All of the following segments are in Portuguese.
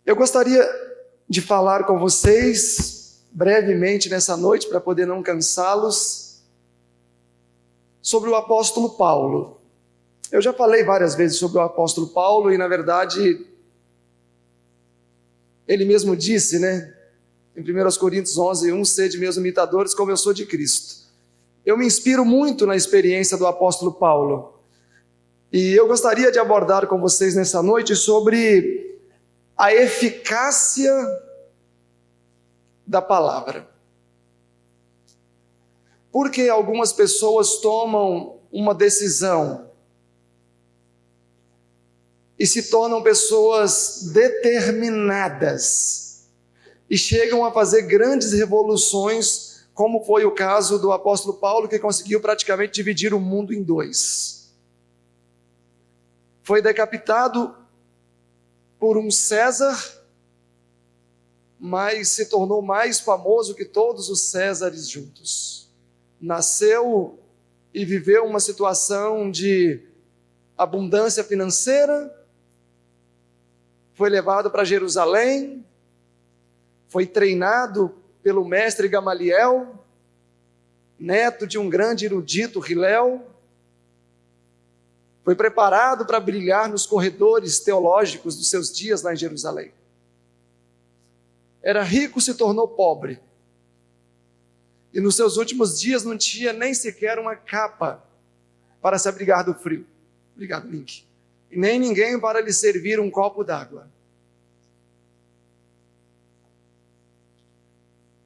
Eu gostaria de falar com vocês brevemente nessa noite, para poder não cansá-los, sobre o apóstolo Paulo. Eu já falei várias vezes sobre o apóstolo Paulo e, na verdade, ele mesmo disse, em 1 Coríntios 11:1, sede meus imitadores como eu sou de Cristo. Eu me inspiro muito na experiência do apóstolo Paulo. E eu gostaria de abordar com vocês nessa noite sobre a eficácia da palavra. Porque algumas pessoas tomam uma decisão e se tornam pessoas determinadas e chegam a fazer grandes revoluções, como foi o caso do apóstolo Paulo, que conseguiu praticamente dividir o mundo em dois. Foi decapitado por um César, mas se tornou mais famoso que todos os Césares juntos. Nasceu e viveu uma situação de abundância financeira, foi levado para Jerusalém, foi treinado pelo mestre Gamaliel, neto de um grande erudito Hilel, foi preparado para brilhar nos corredores teológicos dos seus dias lá em Jerusalém. Era rico, se tornou pobre. E nos seus últimos dias não tinha nem sequer uma capa para se abrigar do frio. Obrigado, Link. E nem ninguém para lhe servir um copo d'água.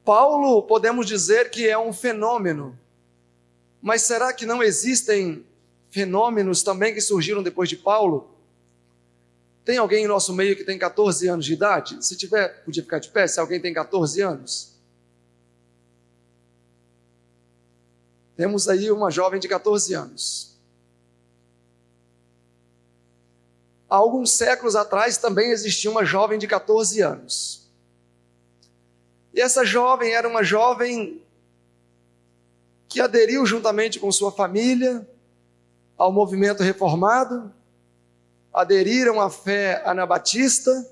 Paulo, podemos dizer que é um fenômeno. Mas será que não existem fenômenos também que surgiram depois de Paulo? Tem alguém em nosso meio que tem 14 anos de idade? Se tiver, podia ficar de pé, se alguém tem 14 anos. Temos aí uma jovem de 14 anos. Há alguns séculos atrás também existia uma jovem de 14 anos. E essa jovem era uma jovem que aderiu juntamente com sua família ao movimento reformado, aderiram à fé anabatista,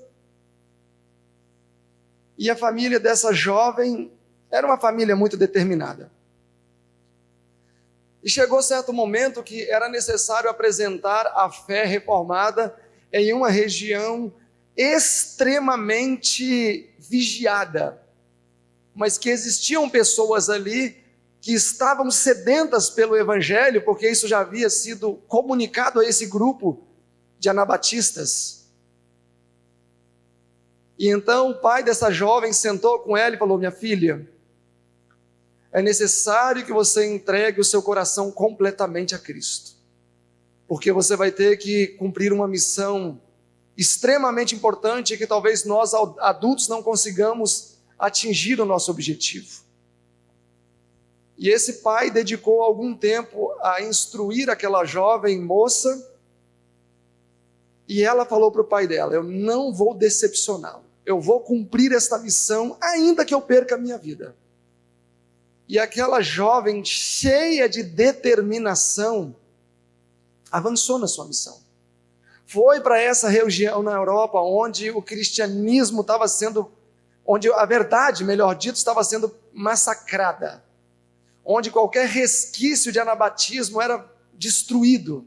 e a família dessa jovem era uma família muito determinada. E chegou certo momento que era necessário apresentar a fé reformada em uma região extremamente vigiada, mas que existiam pessoas ali que estavam sedentas pelo evangelho, porque isso já havia sido comunicado a esse grupo de anabatistas. E então o pai dessa jovem sentou com ela e falou: minha filha, é necessário que você entregue o seu coração completamente a Cristo, porque você vai ter que cumprir uma missão extremamente importante que talvez nós adultos não consigamos atingir o nosso objetivo. E esse pai dedicou algum tempo a instruir aquela jovem moça, e ela falou para o pai dela: eu não vou decepcioná-lo, eu vou cumprir esta missão, ainda que eu perca a minha vida. E aquela jovem, cheia de determinação, avançou na sua missão. Foi para essa região na Europa, onde o cristianismo estava sendo, onde a verdade, melhor dito, estava sendo massacrada, onde qualquer resquício de anabatismo era destruído.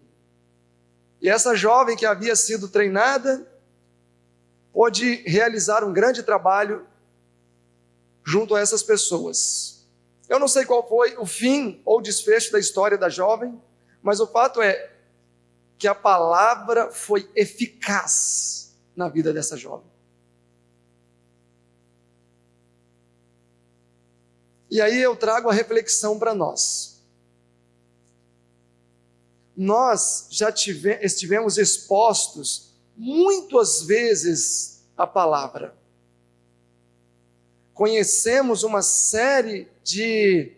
E essa jovem que havia sido treinada, pôde realizar um grande trabalho junto a essas pessoas. Eu não sei qual foi o fim ou desfecho da história da jovem, mas o fato é que a palavra foi eficaz na vida dessa jovem. E aí eu trago a reflexão para nós. Nós já estivemos expostos muitas vezes à palavra. Conhecemos uma série de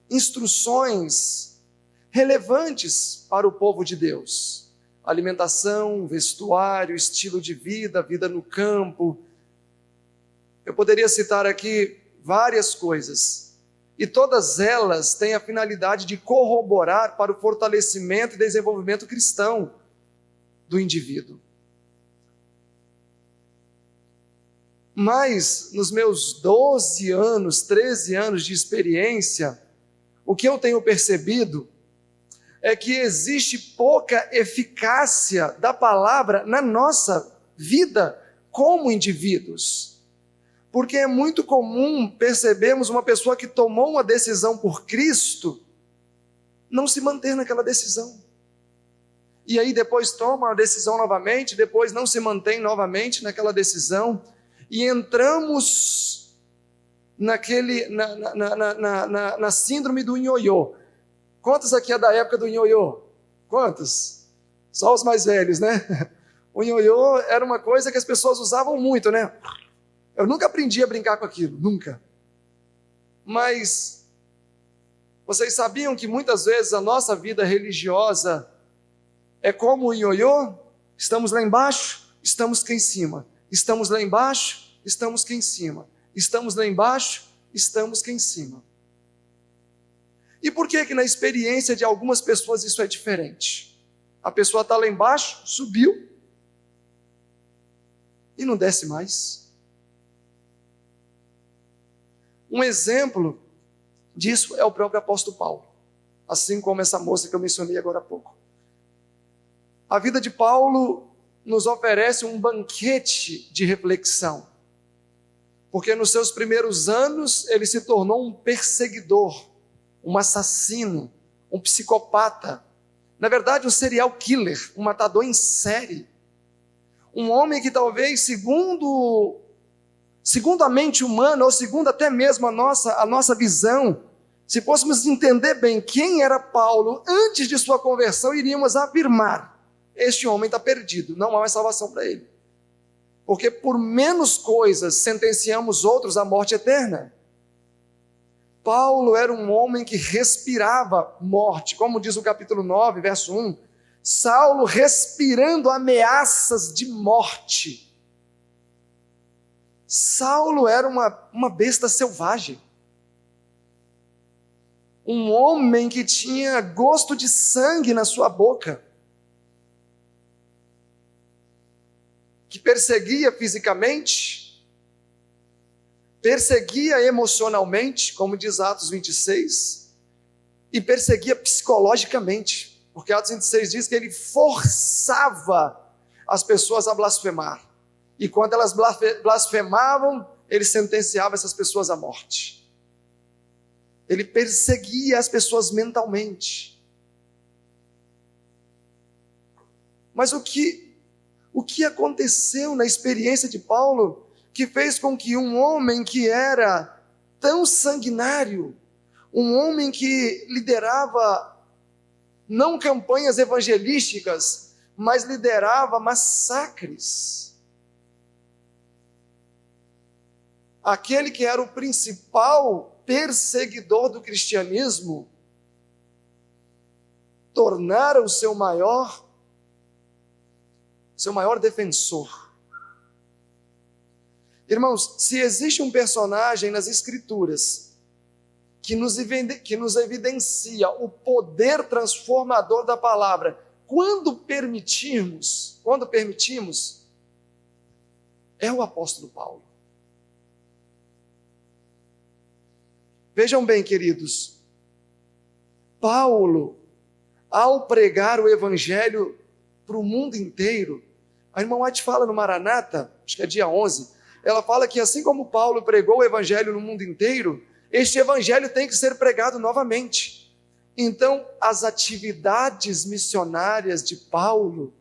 instruções relevantes para o povo de Deus. Alimentação, vestuário, estilo de vida, vida no campo. Eu poderia citar aqui várias coisas, e todas elas têm a finalidade de corroborar para o fortalecimento e desenvolvimento cristão do indivíduo. Mas nos meus 12 anos, 13 anos de experiência, o que eu tenho percebido é que existe pouca eficácia da palavra na nossa vida como indivíduos. Porque é muito comum percebermos uma pessoa que tomou uma decisão por Cristo não se manter naquela decisão. E aí depois toma a decisão novamente, depois não se mantém novamente naquela decisão, e entramos na síndrome do ioiô. Quantos aqui é da época do ioiô? Quantos? Só os mais velhos, né? O ioiô era uma coisa que as pessoas usavam muito, né? Eu nunca aprendi a brincar com aquilo, nunca. Mas vocês sabiam que muitas vezes a nossa vida religiosa é como o ioiô? Estamos lá embaixo, estamos aqui em cima. Estamos lá embaixo, estamos aqui em cima. Estamos lá embaixo, estamos aqui em cima. E por que que na experiência de algumas pessoas isso é diferente? A pessoa está lá embaixo, subiu e não desce mais. Um exemplo disso é o próprio apóstolo Paulo, assim como essa moça que eu mencionei agora há pouco. A vida de Paulo nos oferece um banquete de reflexão, porque nos seus primeiros anos ele se tornou um perseguidor, um assassino, um psicopata, na verdade um serial killer, um matador em série, um homem que talvez segundo a mente humana, ou segundo até mesmo a nossa visão, se fôssemos entender bem quem era Paulo antes de sua conversão, iríamos afirmar: este homem está perdido, não há mais salvação para ele. Porque por menos coisas sentenciamos outros à morte eterna. Paulo era um homem que respirava morte, como diz o capítulo 9, verso 1, Saulo respirando ameaças de morte. Saulo era uma besta selvagem, um homem que tinha gosto de sangue na sua boca, que perseguia fisicamente, perseguia emocionalmente, como diz Atos 26, e perseguia psicologicamente, porque Atos 26 diz que ele forçava as pessoas a blasfemar, e quando elas blasfemavam, ele sentenciava essas pessoas à morte. Ele perseguia as pessoas mentalmente. Mas o que aconteceu na experiência de Paulo que fez com que um homem que era tão sanguinário, um homem que liderava não campanhas evangelísticas, mas liderava massacres, aquele que era o principal perseguidor do cristianismo, tornara o seu maior defensor. Irmãos, se existe um personagem nas Escrituras que nos evidencia o poder transformador da palavra, quando permitimos, é o apóstolo Paulo. Vejam bem, queridos, Paulo, ao pregar o evangelho para o mundo inteiro, a irmã White fala no Maranata, acho que é dia 11, ela fala que assim como Paulo pregou o evangelho no mundo inteiro, este evangelho tem que ser pregado novamente. Então, as atividades missionárias de Paulo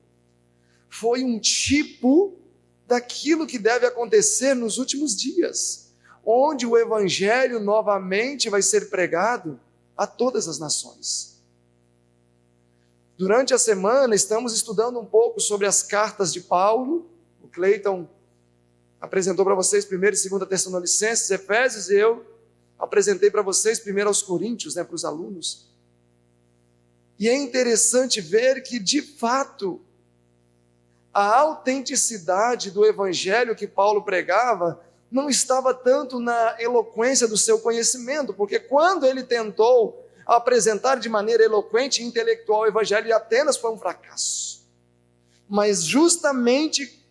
foi um tipo daquilo que deve acontecer nos últimos dias, onde o evangelho novamente vai ser pregado a todas as nações. Durante a semana estamos estudando um pouco sobre as cartas de Paulo. O Cleiton apresentou para vocês 1ª e 2ª Tessalonicenses, Efésios, e eu apresentei para vocês 1 aos Coríntios, para os alunos. E é interessante ver que, de fato, a autenticidade do evangelho que Paulo pregava não estava tanto na eloquência do seu conhecimento, porque quando ele tentou apresentar de maneira eloquente e intelectual o evangelho de Atenas, foi um fracasso. Mas justamente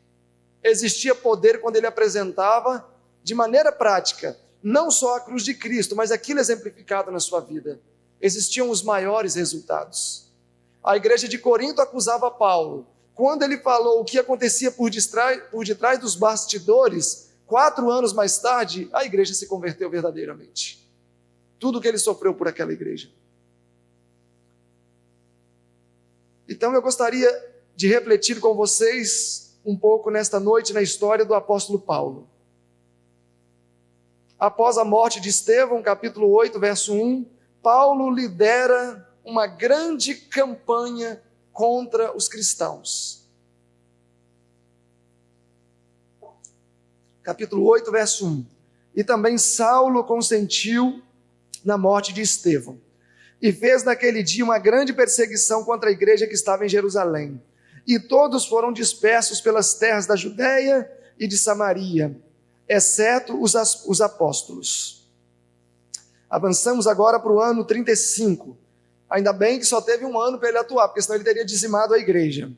existia poder quando ele apresentava de maneira prática, não só a cruz de Cristo, mas aquilo exemplificado na sua vida. Existiam os maiores resultados. A igreja de Corinto acusava Paulo. Quando ele falou o que acontecia por detrás dos bastidores, 4 anos mais tarde, a igreja se converteu verdadeiramente. Tudo o que ele sofreu por aquela igreja. Então eu gostaria de refletir com vocês um pouco nesta noite na história do apóstolo Paulo. Após a morte de Estevão, capítulo 8, verso 1, Paulo lidera uma grande campanha contra os cristãos. Capítulo 8, verso 1. E também Saulo consentiu na morte de Estevão, e fez naquele dia uma grande perseguição contra a igreja que estava em Jerusalém. E todos foram dispersos pelas terras da Judéia e de Samaria, exceto os apóstolos. Avançamos agora para o ano 35. Ainda bem que só teve um ano para ele atuar, porque senão ele teria dizimado a igreja.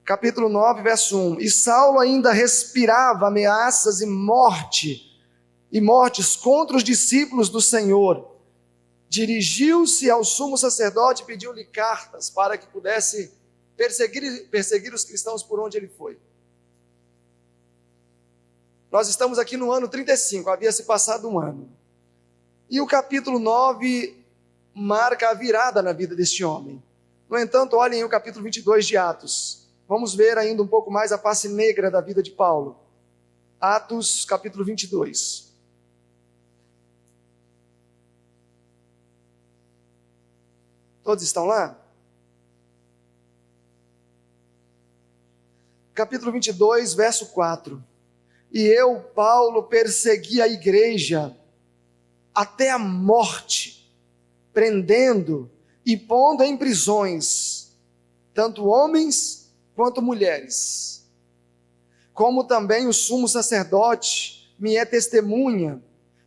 Capítulo 9, verso 1. E Saulo ainda respirava ameaças e mortes contra os discípulos do Senhor. Dirigiu-se ao sumo sacerdote e pediu-lhe cartas para que pudesse perseguir os cristãos por onde ele foi. Nós estamos aqui no ano 35, havia se passado um ano. E o capítulo 9 marca a virada na vida deste homem. No entanto, olhem o capítulo 22 de Atos. Vamos ver ainda um pouco mais a face negra da vida de Paulo. Atos, capítulo 22. Todos estão lá? Capítulo 22, verso 4. E eu, Paulo, persegui a igreja até a morte, prendendo e pondo em prisões, tanto homens quanto mulheres. Como também o sumo sacerdote me é testemunha,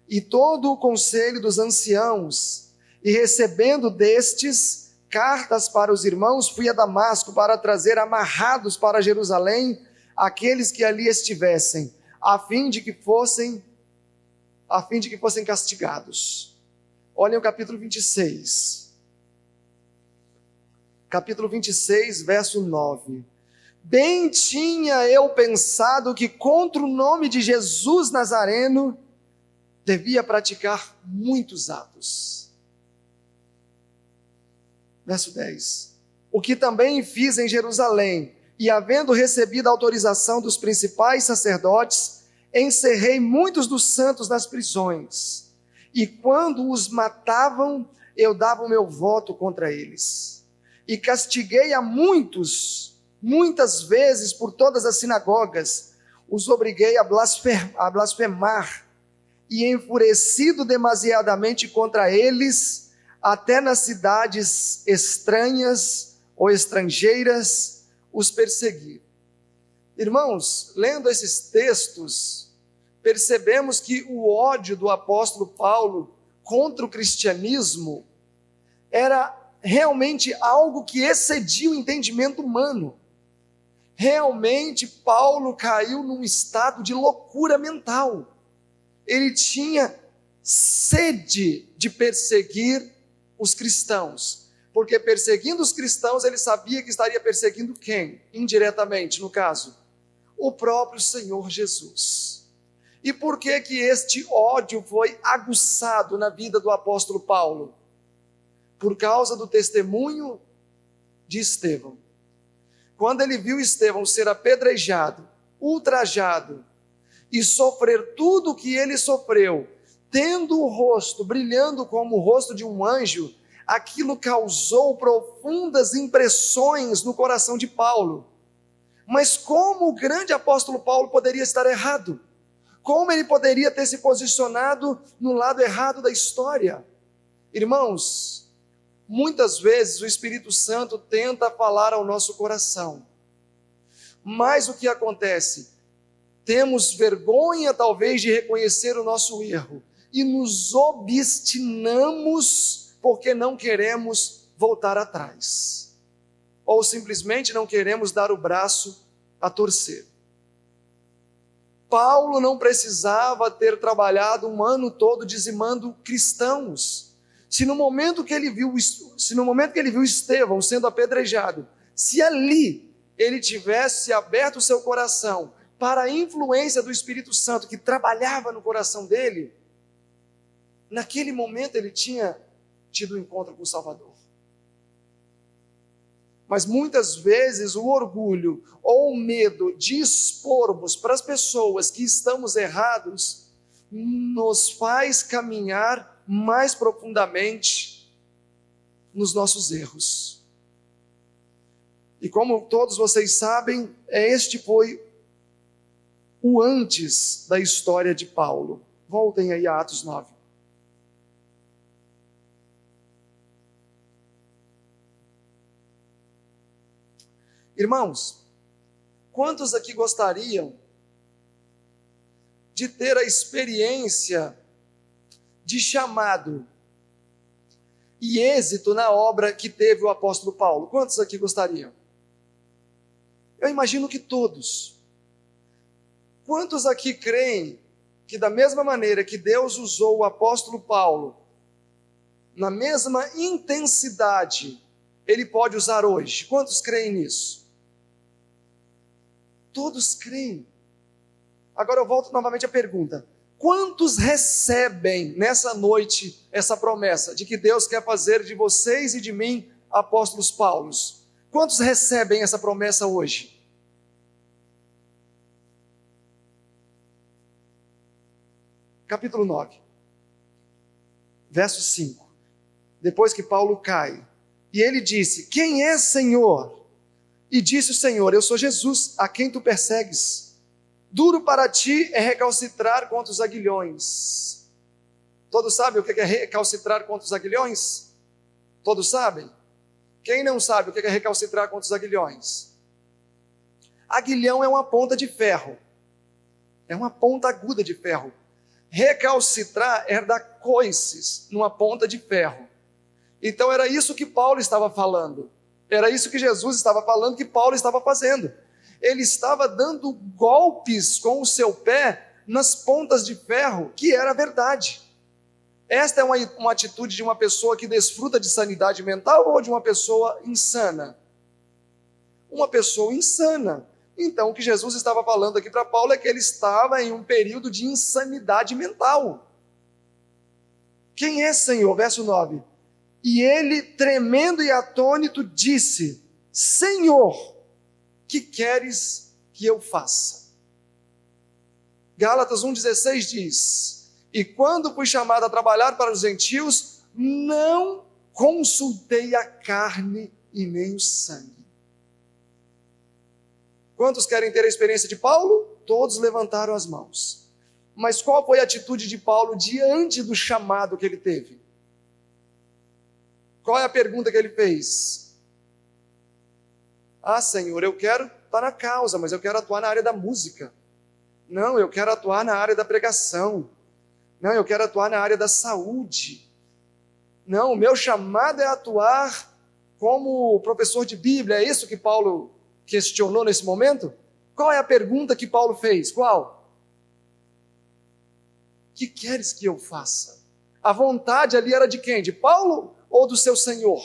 e todo o conselho dos anciãos, e recebendo destes cartas para os irmãos, fui a Damasco para trazer amarrados para Jerusalém aqueles que ali estivessem, a fim de que fossem castigados. Olhem o capítulo 26. Capítulo 26, verso 9. Bem tinha eu pensado que contra o nome de Jesus Nazareno devia praticar muitos atos. Verso 10. O que também fiz em Jerusalém, e havendo recebido a autorização dos principais sacerdotes, encerrei muitos dos santos nas prisões. E quando os matavam, eu dava o meu voto contra eles. E castiguei a muitas vezes por todas as sinagogas, os obriguei a blasfemar, e enfurecido demasiadamente contra eles, até nas cidades estranhas ou estrangeiras, os persegui. Irmãos, lendo esses textos, percebemos que o ódio do apóstolo Paulo contra o cristianismo era realmente algo que excedia o entendimento humano. Realmente Paulo caiu num estado de loucura mental. Ele tinha sede de perseguir os cristãos, porque perseguindo os cristãos ele sabia que estaria perseguindo quem? Indiretamente, no caso, o próprio Senhor Jesus. E por que que este ódio foi aguçado na vida do apóstolo Paulo? Por causa do testemunho de Estevão. Quando ele viu Estevão ser apedrejado, ultrajado e sofrer tudo o que ele sofreu, tendo o rosto brilhando como o rosto de um anjo, aquilo causou profundas impressões no coração de Paulo. Mas como o grande apóstolo Paulo poderia estar errado? Como ele poderia ter se posicionado no lado errado da história? Irmãos, muitas vezes o Espírito Santo tenta falar ao nosso coração. Mas o que acontece? Temos vergonha talvez de reconhecer o nosso erro e nos obstinamos porque não queremos voltar atrás. Ou simplesmente não queremos dar o braço a torcer. Paulo não precisava ter trabalhado um ano todo dizimando cristãos. Se no momento que ele viu Estevão sendo apedrejado, se ali ele tivesse aberto o seu coração para a influência do Espírito Santo que trabalhava no coração dele, naquele momento ele tinha tido um encontro com o Salvador. Mas muitas vezes o orgulho ou o medo de expormos para as pessoas que estamos errados nos faz caminhar mais profundamente nos nossos erros. E como todos vocês sabem, este foi o antes da história de Paulo. Voltem aí a Atos 9. Irmãos, quantos aqui gostariam de ter a experiência de chamado e êxito na obra que teve o apóstolo Paulo? Quantos aqui gostariam? Eu imagino que todos. Quantos aqui creem que da mesma maneira que Deus usou o apóstolo Paulo, na mesma intensidade, Ele pode usar hoje? Quantos creem nisso? Todos creem. Agora eu volto novamente à pergunta: quantos recebem nessa noite essa promessa de que Deus quer fazer de vocês e de mim apóstolos Paulos? Quantos recebem essa promessa hoje? Capítulo 9, verso 5. Depois que Paulo cai, e ele disse: quem é, Senhor? E disse o Senhor: eu sou Jesus, a quem tu persegues. Duro para ti é recalcitrar contra os aguilhões. Todos sabem o que é recalcitrar contra os aguilhões? Todos sabem? Quem não sabe o que é recalcitrar contra os aguilhões? Aguilhão é uma ponta de ferro. É uma ponta aguda de ferro. Recalcitrar é dar coices numa ponta de ferro. Então era isso que Paulo estava falando. Era isso que Jesus estava falando, que Paulo estava fazendo. Ele estava dando golpes com o seu pé nas pontas de ferro, que era a verdade. Esta é uma atitude de uma pessoa que desfruta de sanidade mental ou de uma pessoa insana? Uma pessoa insana. Então, o que Jesus estava falando aqui para Paulo é que ele estava em um período de insanidade mental. Quem é, Senhor? Verso 9. E ele, tremendo e atônito, disse: Senhor, que queres que eu faça? Gálatas 1,16 diz: e quando fui chamado a trabalhar para os gentios, não consultei a carne e nem o sangue. Quantos querem ter a experiência de Paulo? Todos levantaram as mãos. Mas qual foi a atitude de Paulo diante do chamado que ele teve? Qual é a pergunta que ele fez? Ah, Senhor, eu quero estar na causa, mas eu quero atuar na área da música. Não, eu quero atuar na área da pregação. Não, eu quero atuar na área da saúde. Não, o meu chamado é atuar como professor de Bíblia. É isso que Paulo questionou nesse momento? Qual é a pergunta que Paulo fez? Qual? Que queres que eu faça? A vontade ali era de quem? De Paulo ou do seu Senhor?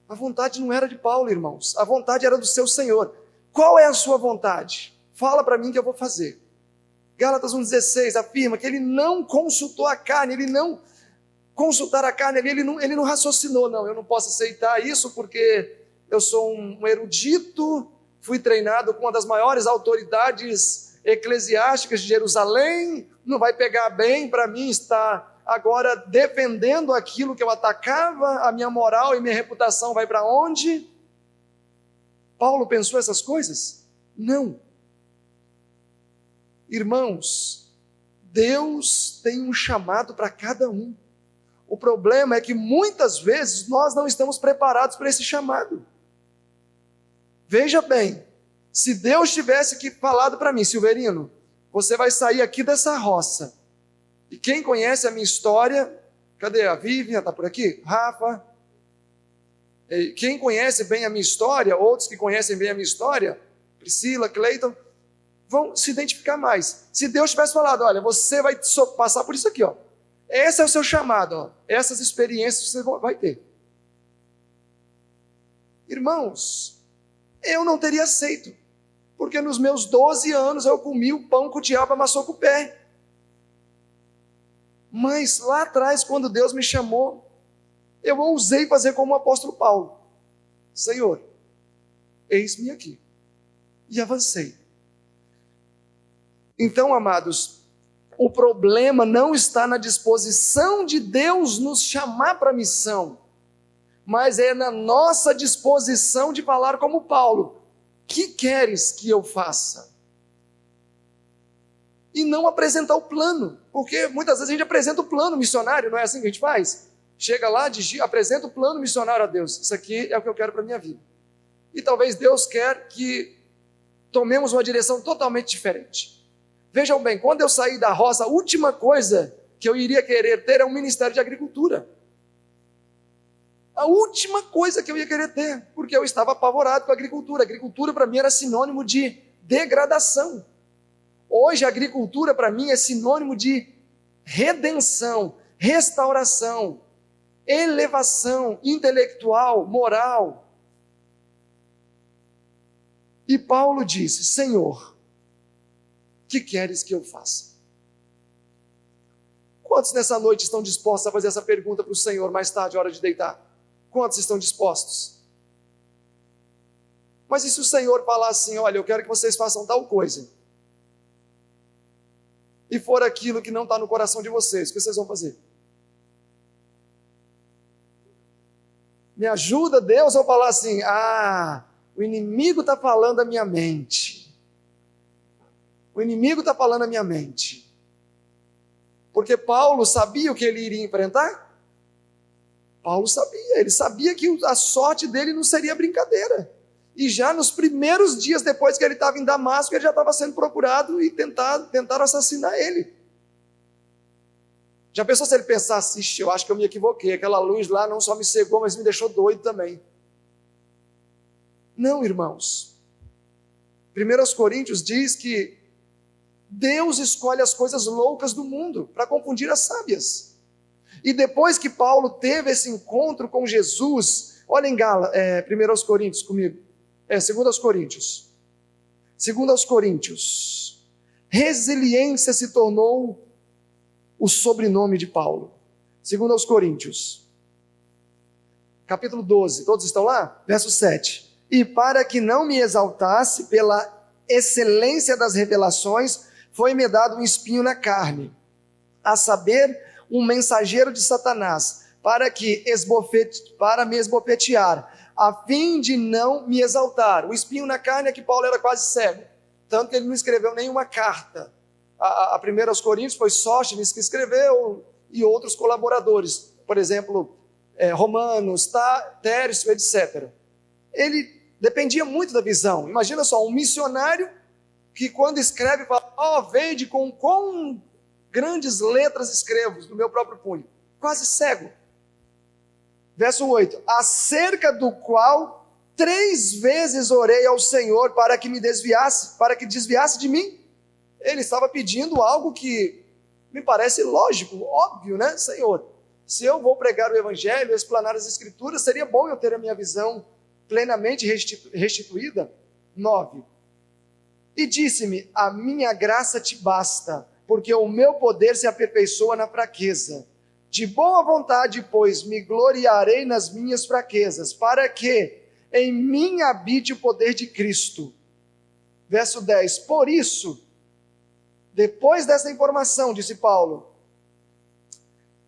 A vontade não era de Paulo, irmãos. A vontade era do seu Senhor. Qual é a sua vontade? Fala para mim que eu vou fazer. Gálatas 1,16 afirma que ele não consultou a carne, ele não consultar a carne, ele não raciocinou, não, eu não posso aceitar isso porque eu sou um erudito, fui treinado com uma das maiores autoridades eclesiásticas de Jerusalém, não vai pegar bem para mim estar agora defendendo aquilo que eu atacava, a minha moral e minha reputação vai para onde? Paulo pensou essas coisas? Não. Irmãos, Deus tem um chamado para cada um. O problema é que muitas vezes nós não estamos preparados para esse chamado. Veja bem, se Deus tivesse falado para mim: Silverino, você vai sair aqui dessa roça. E quem conhece a minha história, cadê a Vivian? Está por aqui? Rafa? Quem conhece bem a minha história, outros que conhecem bem a minha história, Priscila, Cleiton, vão se identificar mais. Se Deus tivesse falado, olha, você vai passar por isso aqui, ó. Esse é o seu chamado, ó. Essas experiências você vai ter. Irmãos, eu não teria aceito, porque nos meus 12 anos eu comi o pão que o diabo amassou com o pé. Mas lá atrás, quando Deus me chamou, eu ousei fazer como o apóstolo Paulo. Senhor, eis-me aqui. E avancei. Então, amados, o problema não está na disposição de Deus nos chamar para a missão, mas é na nossa disposição de falar como Paulo: que queres que eu faça? E não apresentar o plano, porque muitas vezes a gente apresenta o plano missionário, não é assim que a gente faz? Chega lá, apresenta o plano missionário a Deus: isso aqui é o que eu quero para a minha vida. E talvez Deus quer que tomemos uma direção totalmente diferente. Vejam bem, quando eu saí da roça, a última coisa que eu iria querer ter é um ministério de agricultura. A última coisa que eu ia querer ter, porque eu estava apavorado com a agricultura. A agricultura para mim era sinônimo de degradação. Hoje a agricultura para mim é sinônimo de redenção, restauração, elevação intelectual, moral. E Paulo disse: Senhor, que queres que eu faça? Quantos nessa noite estão dispostos a fazer essa pergunta para o Senhor mais tarde, hora de deitar? Quantos estão dispostos? Mas e se o Senhor falar assim: olha, eu quero que vocês façam tal coisa, e for aquilo que não está no coração de vocês, o que vocês vão fazer? Me ajuda, Deus, ou falar assim: o inimigo está falando a minha mente. O inimigo está falando a minha mente. Porque Paulo sabia o que ele iria enfrentar? Paulo sabia, ele sabia que a sorte dele não seria brincadeira. E já nos primeiros dias depois que ele estava em Damasco, ele já estava sendo procurado e tentaram assassinar ele. Já pensou se ele pensasse: ixi, eu acho que eu me equivoquei, aquela luz lá não só me cegou, mas me deixou doido também. Não, irmãos. 1 Coríntios diz que Deus escolhe as coisas loucas do mundo para confundir as sábias. E depois que Paulo teve esse encontro com Jesus, olha em 1 Coríntios comigo, 2 Coríntios. 2 Coríntios. Resiliência se tornou o sobrenome de Paulo. 2 Coríntios. Capítulo 12, todos estão lá? Verso 7. E para que não me exaltasse pela excelência das revelações, foi-me dado um espinho na carne, a saber, um mensageiro de Satanás, para me esbofetear, a fim de não me exaltar. O espinho na carne é que Paulo era quase cego, tanto que ele não escreveu nenhuma carta. A 1 Coríntios foi Sóstenes que escreveu, e outros colaboradores, por exemplo, Romanos, Tércio, etc. Ele dependia muito da visão. Imagina só, um missionário que quando escreve fala: vede com quão grandes letras escrevo do meu próprio punho. Quase cego. Verso 8. Acerca do qual 3 vezes orei ao Senhor para que desviasse de mim. Ele estava pedindo algo que me parece lógico, óbvio, né? Senhor, se eu vou pregar o Evangelho, explanar as Escrituras, seria bom eu ter a minha visão plenamente restituída. 9. E disse-me: a minha graça te basta, porque o meu poder se aperfeiçoa na fraqueza. De boa vontade, pois, me gloriarei nas minhas fraquezas, para que em mim habite o poder de Cristo. Verso 10. Por isso, depois dessa informação, disse Paulo,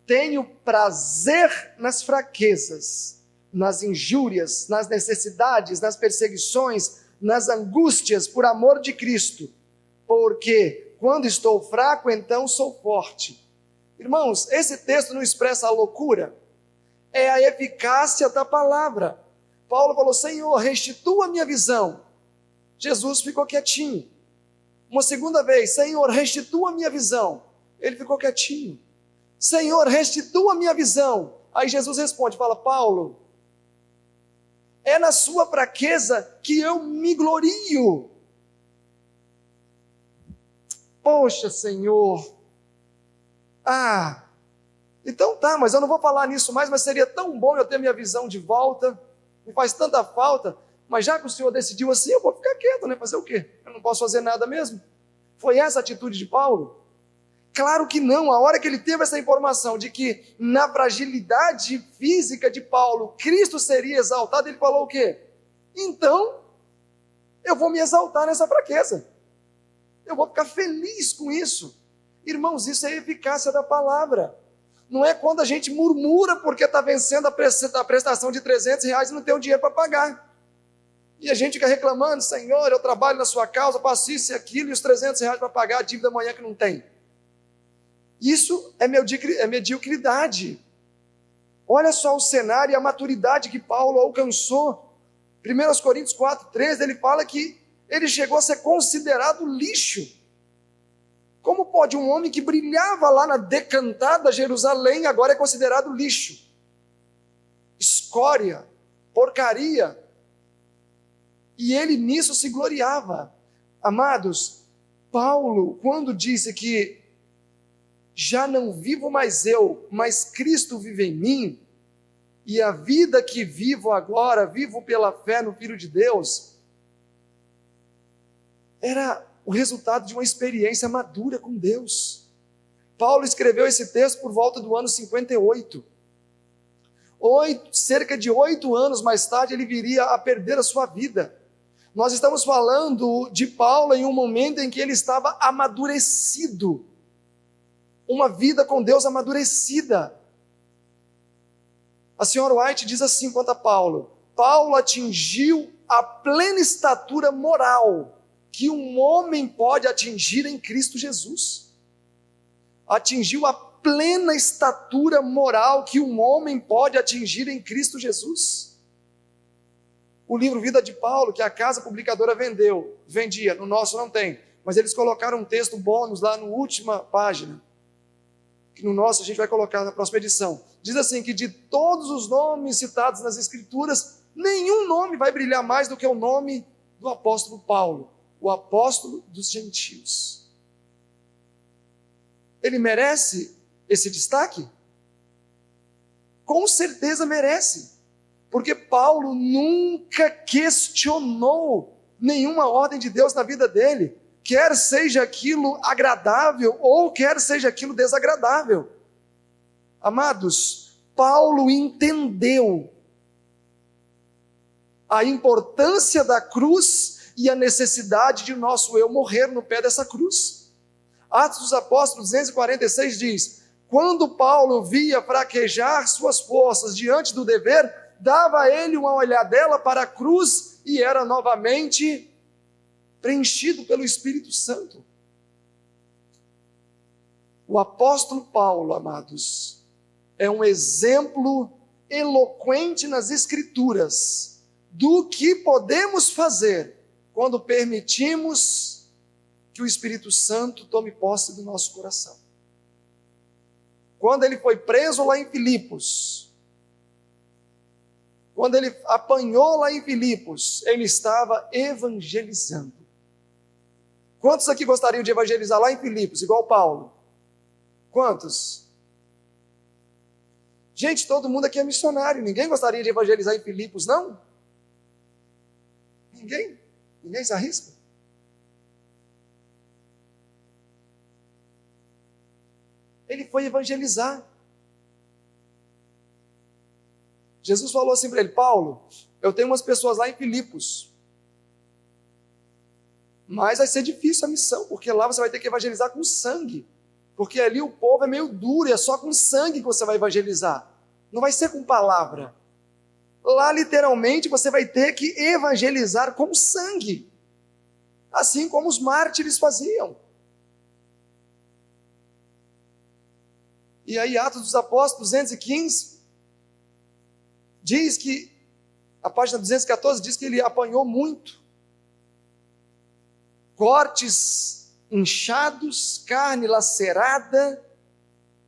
tenho prazer nas fraquezas, nas injúrias, nas necessidades, nas perseguições, nas angústias por amor de Cristo, porque quando estou fraco, então sou forte. Irmãos, esse texto não expressa a loucura, é a eficácia da palavra. Paulo falou: Senhor, restitua a minha visão. Jesus ficou quietinho. Uma segunda vez: Senhor, restitua a minha visão. Ele ficou quietinho. Senhor, restitua a minha visão. Aí Jesus responde, fala: Paulo, é na sua fraqueza que eu me glorio. poxa, Senhor, então tá, mas eu não vou falar nisso mais, mas seria tão bom eu ter minha visão de volta, me faz tanta falta, mas já que o Senhor decidiu assim, eu vou ficar quieto, né? Fazer o quê? Eu não posso fazer nada mesmo? Foi essa a atitude de Paulo? Claro que não. A hora que ele teve essa informação de que na fragilidade física de Paulo, Cristo seria exaltado, ele falou o quê? Então, eu vou me exaltar nessa fraqueza. Eu vou ficar feliz com isso. Irmãos, isso é a eficácia da palavra. Não é quando a gente murmura porque está vencendo a prestação de R$300 e não tem o dinheiro para pagar. E a gente fica reclamando, Senhor, eu trabalho na sua causa, faço isso e aquilo, e os R$300 para pagar a dívida amanhã que não tem. Isso é mediocridade. Olha só o cenário e a maturidade que Paulo alcançou. 1 Coríntios 4,13, ele fala que ele chegou a ser considerado lixo. Como pode um homem que brilhava lá na decantada Jerusalém, agora é considerado lixo? Escória, porcaria. E ele nisso se gloriava. Amados, Paulo, quando disse que já não vivo mais eu, mas Cristo vive em mim, e a vida que vivo agora, vivo pela fé no Filho de Deus, era o resultado de uma experiência madura com Deus. Paulo escreveu esse texto por volta do ano 58. Cerca de 8 anos mais tarde, ele viria a perder a sua vida. Nós estamos falando de Paulo em um momento em que ele estava amadurecido. Uma vida com Deus amadurecida. A senhora White diz assim quanto a Paulo: Paulo atingiu a plena estatura moral que um homem pode atingir em Cristo Jesus. Atingiu a plena estatura moral que um homem pode atingir em Cristo Jesus. O livro Vida de Paulo, que a casa publicadora vendia, no nosso não tem, mas eles colocaram um texto bônus lá na última página, que no nosso a gente vai colocar na próxima edição. Diz assim, que de todos os nomes citados nas Escrituras, nenhum nome vai brilhar mais do que o nome do apóstolo Paulo, o apóstolo dos gentios. Ele merece esse destaque? Com certeza merece, porque Paulo nunca questionou nenhuma ordem de Deus na vida dele, quer seja aquilo agradável ou quer seja aquilo desagradável. Amados, Paulo entendeu a importância da cruz e a necessidade de nosso eu morrer no pé dessa cruz. Atos dos Apóstolos 246 diz: quando Paulo via fraquejar suas forças diante do dever, dava a ele uma olhadela para a cruz e era novamente preenchido pelo Espírito Santo. O apóstolo Paulo, amados, é um exemplo eloquente nas Escrituras do que podemos fazer quando permitimos que o Espírito Santo tome posse do nosso coração. Quando ele foi preso lá em Filipos, quando ele apanhou lá em Filipos, ele estava evangelizando. Quantos aqui gostariam de evangelizar lá em Filipos, igual Paulo? Quantos? Gente, todo mundo aqui é missionário. Ninguém gostaria de evangelizar em Filipos, não? Ninguém? Ninguém se arrisca? Ele foi evangelizar. Jesus falou assim para ele: Paulo, eu tenho umas pessoas lá em Filipos, mas vai ser difícil a missão, porque lá você vai ter que evangelizar com sangue, porque ali o povo é meio duro, e é só com sangue que você vai evangelizar, não vai ser com palavra. Lá literalmente você vai ter que evangelizar com sangue, assim como os mártires faziam. E aí Atos dos Apóstolos 215 diz que, a página 214 diz que ele apanhou muito, cortes inchados, carne lacerada,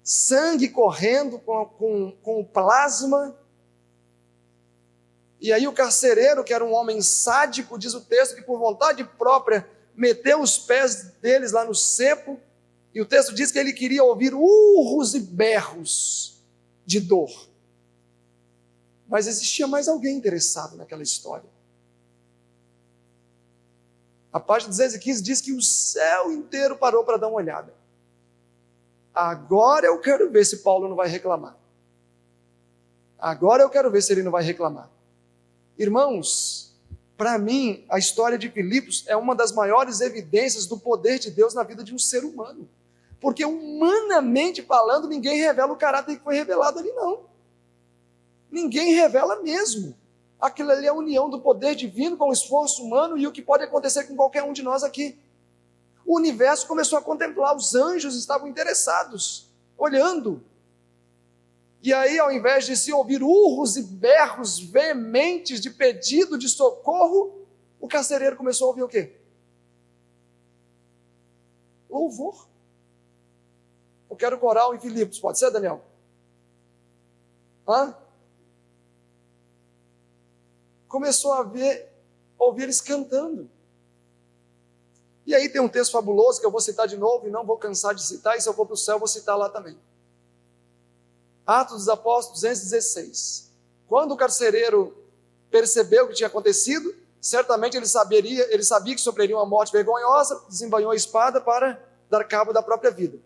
sangue correndo com plasma. E aí o carcereiro, que era um homem sádico, diz o texto que por vontade própria meteu os pés deles lá no cepo, e o texto diz que ele queria ouvir urros e berros de dor. Mas existia mais alguém interessado naquela história. A página 215 diz que o céu inteiro parou para dar uma olhada. Agora eu quero ver se Paulo não vai reclamar. Agora eu quero ver se ele não vai reclamar. Irmãos, para mim, a história de Filipos é uma das maiores evidências do poder de Deus na vida de um ser humano. Porque humanamente falando, ninguém revela o caráter que foi revelado ali, não. Ninguém revela mesmo. Aquilo ali é a união do poder divino com o esforço humano e o que pode acontecer com qualquer um de nós aqui. O universo começou a contemplar, os anjos estavam interessados, olhando. E aí, ao invés de se ouvir urros e berros veementes de pedido de socorro, o carcereiro começou a ouvir o quê? Louvor. Eu quero coral em Filipos, pode ser, Daniel? Hã? Começou a ouvir eles cantando. E aí tem um texto fabuloso que eu vou citar de novo e não vou cansar de citar, e se eu for para o céu, eu vou citar lá também. Atos dos Apóstolos 216. Quando o carcereiro percebeu o que tinha acontecido, certamente ele sabia que sofreria uma morte vergonhosa, desembainhou a espada para dar cabo da própria vida.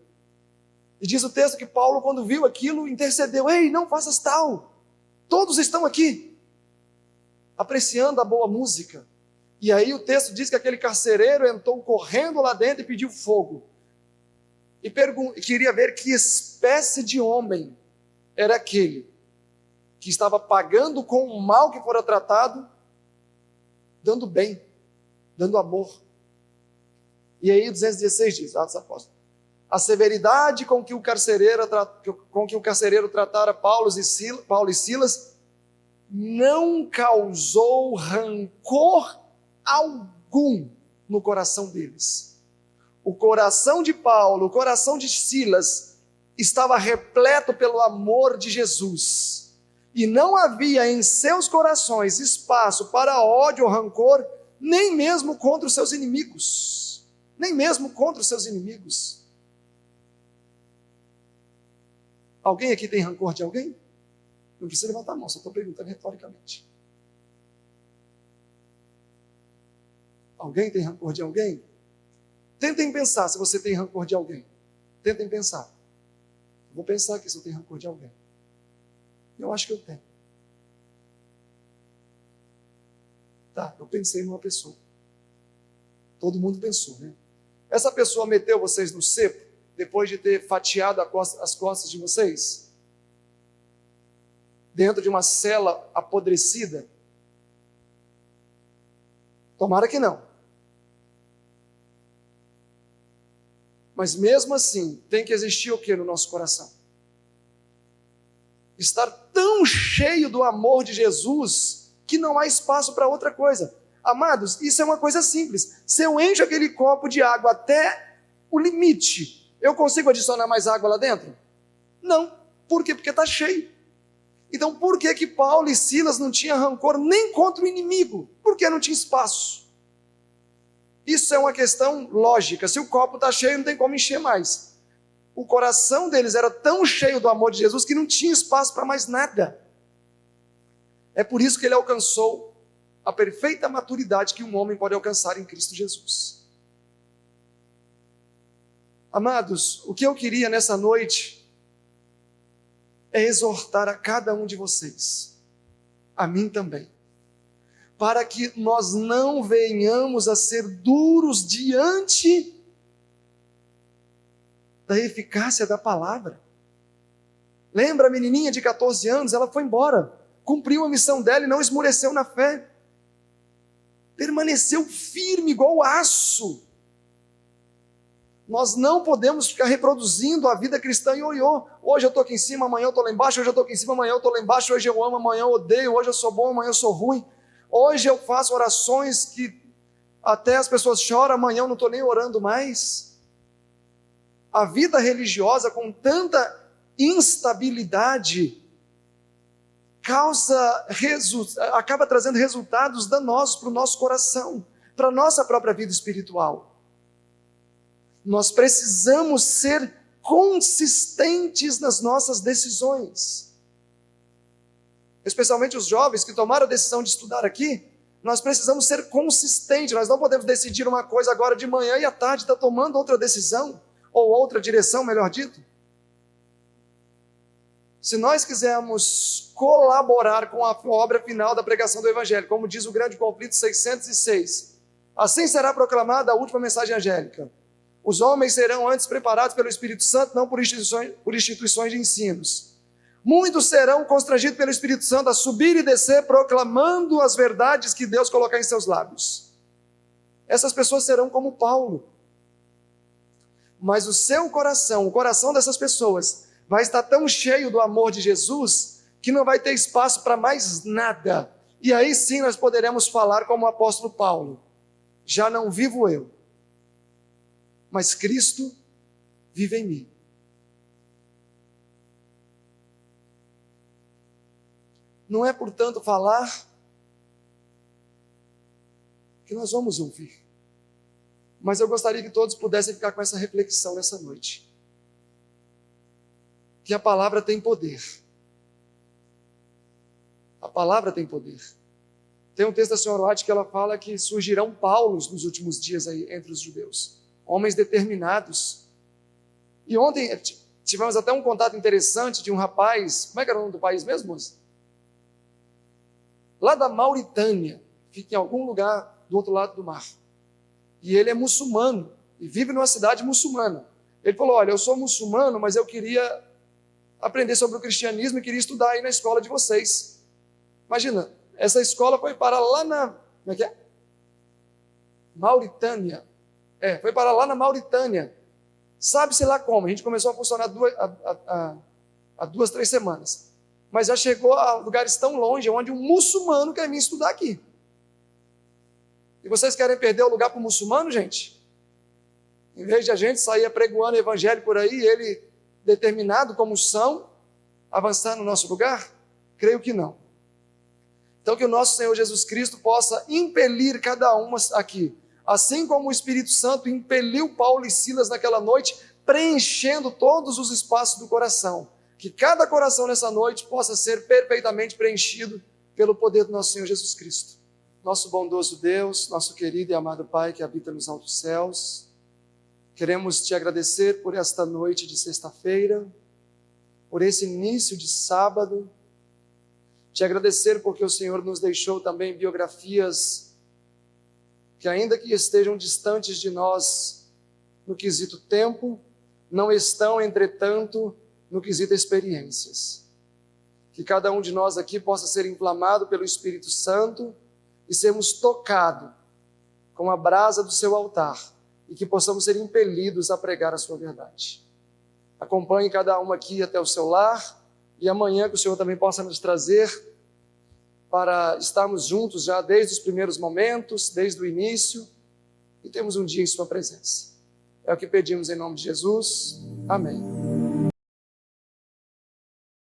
E diz o texto que Paulo, quando viu aquilo, intercedeu: ei, não faças tal, todos estão aqui, apreciando a boa música. E aí o texto diz que aquele carcereiro entrou correndo lá dentro e pediu fogo. E queria ver que espécie de homem era aquele que estava pagando com o mal que fora tratado, dando bem, dando amor. E aí o 216 diz, Atos dos Apóstolos: a severidade com que o carcereiro tratara Paulo e Silas não causou rancor algum no coração deles. O coração de Paulo, o coração de Silas estava repleto pelo amor de Jesus. E não havia em seus corações espaço para ódio ou rancor, nem mesmo contra os seus inimigos. Nem mesmo contra os seus inimigos. Alguém aqui tem rancor de alguém? Não precisa levantar a mão, só estou perguntando retoricamente. Alguém tem rancor de alguém? Tentem pensar se você tem rancor de alguém. Tentem pensar. Vou pensar aqui se eu tenho rancor de alguém. Eu acho que eu tenho. Tá, eu pensei numa pessoa. Todo mundo pensou, né? Essa pessoa meteu vocês no cepo depois de ter fatiado as costas de vocês? Dentro de uma cela apodrecida? Tomara que não. Mas mesmo assim, tem que existir o que no nosso coração? Estar tão cheio do amor de Jesus que não há espaço para outra coisa. Amados, isso é uma coisa simples. Se eu encho aquele copo de água até o limite, eu consigo adicionar mais água lá dentro? Não. Por quê? Porque está cheio. Então por que Paulo e Silas não tinham rancor nem contra o inimigo? Porque não tinha espaço. Isso é uma questão lógica. Se o copo está cheio, não tem como encher mais. O coração deles era tão cheio do amor de Jesus que não tinha espaço para mais nada. É por isso que ele alcançou a perfeita maturidade que um homem pode alcançar em Cristo Jesus. Amados, o que eu queria nessa noite é exortar a cada um de vocês, a mim também, para que nós não venhamos a ser duros diante da eficácia da palavra. Lembra a menininha de 14 anos? Ela foi embora, cumpriu a missão dela e não esmoreceu na fé. Permaneceu firme igual aço. Nós não podemos ficar reproduzindo a vida cristã ioiô. Hoje eu estou aqui em cima, amanhã eu estou lá embaixo, hoje eu estou aqui em cima, amanhã eu estou lá embaixo, hoje eu amo, amanhã eu odeio, hoje eu sou bom, amanhã eu sou ruim. Hoje eu faço orações que até as pessoas choram, amanhã eu não estou nem orando mais. A vida religiosa com tanta instabilidade acaba trazendo resultados danosos para o nosso coração. para a nossa própria vida espiritual. Nós precisamos ser consistentes nas nossas decisões. Especialmente os jovens que tomaram a decisão de estudar aqui, nós precisamos ser consistentes. Nós não podemos decidir uma coisa agora de manhã e à tarde estar tomando outra decisão, ou outra direção, melhor dito. Se nós quisermos colaborar com a obra final da pregação do Evangelho, como diz o grande conflito 606, assim será proclamada a última mensagem angélica. Os homens serão antes preparados pelo Espírito Santo, não por instituições de ensinos. Muitos serão constrangidos pelo Espírito Santo a subir e descer, proclamando as verdades que Deus colocar em seus lábios. Essas pessoas serão como Paulo. Mas o seu coração, o coração dessas pessoas, vai estar tão cheio do amor de Jesus, que não vai ter espaço para mais nada. E aí sim nós poderemos falar como o apóstolo Paulo: já não vivo eu, mas Cristo vive em mim. Não é, portanto, falar que nós vamos ouvir. Mas eu gostaria que todos pudessem ficar com essa reflexão nessa noite. Que a palavra tem poder. A palavra tem poder. Tem um texto da senhora White que ela fala que surgirão Paulos nos últimos dias aí entre os judeus. Homens determinados. E ontem tivemos até um contato interessante de um rapaz, como é que era o nome do país mesmo, moça? Lá da Mauritânia, fica em algum lugar do outro lado do mar. E ele é muçulmano, e vive numa cidade muçulmana. Ele falou: olha, eu sou muçulmano, mas eu queria aprender sobre o cristianismo e queria estudar aí na escola de vocês. Imagina, essa escola foi para lá na... Como é que é? Mauritânia. Foi para lá na Mauritânia. Sabe-se lá como. A gente começou a funcionar há 2, 3 semanas. Mas já chegou a lugares tão longe, onde um muçulmano quer vir estudar aqui. E vocês querem perder o lugar para o muçulmano, gente? Em vez de a gente sair apregoando o evangelho por aí, ele determinado como são, avançar no nosso lugar? Creio que não. Então que o nosso Senhor Jesus Cristo possa impelir cada um aqui, assim como o Espírito Santo impeliu Paulo e Silas naquela noite, preenchendo todos os espaços do coração. Que cada coração nessa noite possa ser perfeitamente preenchido pelo poder do nosso Senhor Jesus Cristo. Nosso bondoso Deus, nosso querido e amado Pai que habita nos altos céus, queremos te agradecer por esta noite de sexta-feira, por esse início de sábado, te agradecer porque o Senhor nos deixou também biografias que, ainda que estejam distantes de nós no quesito tempo, não estão, entretanto, no quesito experiências. Que cada um de nós aqui possa ser inflamado pelo Espírito Santo e sermos tocados com a brasa do seu altar e que possamos ser impelidos a pregar a sua verdade. Acompanhe cada um aqui até o seu lar e amanhã que o Senhor também possa nos trazer para estarmos juntos já desde os primeiros momentos, desde o início, e temos um dia em sua presença. É o que pedimos em nome de Jesus. Amém.